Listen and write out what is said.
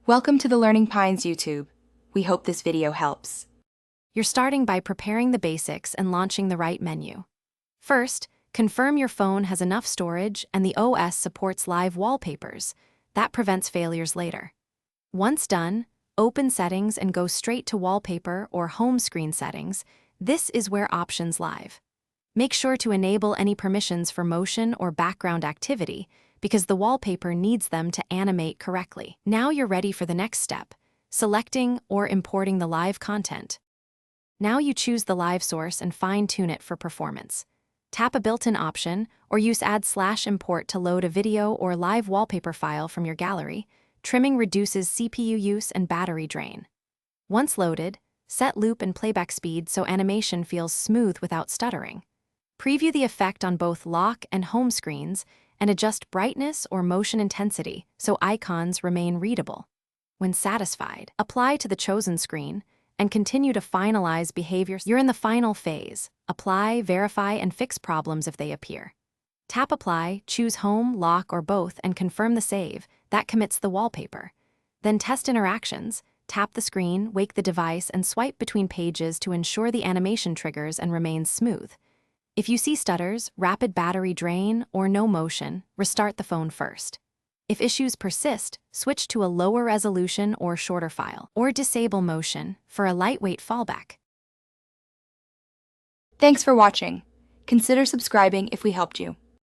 Welcome to the Learning Pines YouTube. We hope this video helps. You're starting by preparing the basics and launching the right menu. First, confirm your phone has enough storage and the OS supports live wallpapers. That prevents failures later. Once done, open Settings and go straight to Wallpaper or Home Screen Settings. This is where options live. Make sure to enable any permissions for motion or background activity, because the wallpaper needs them to animate correctly. Now you're ready for the next step, selecting or importing the live content. Now you choose the live source and fine-tune it for performance. Tap a built-in option or use add/import to load a video or live wallpaper file from your gallery. Trimming reduces CPU use and battery drain. Once loaded, set loop and playback speed so animation feels smooth without stuttering. Preview the effect on both lock and home screens and adjust brightness or motion intensity so icons remain readable. When satisfied, apply to the chosen screen and continue to finalize behavior. You're in the final phase. Apply, verify, and fix problems if they appear. Tap Apply, choose Home, Lock, or both, and confirm the save. That commits the wallpaper. Then test interactions. Tap the screen, wake the device, and swipe between pages to ensure the animation triggers and remains smooth. If you see stutters, rapid battery drain, or no motion, restart the phone first. If issues persist, switch to a lower resolution or shorter file, or disable motion for a lightweight fallback. Thanks for watching. Consider subscribing if we helped you.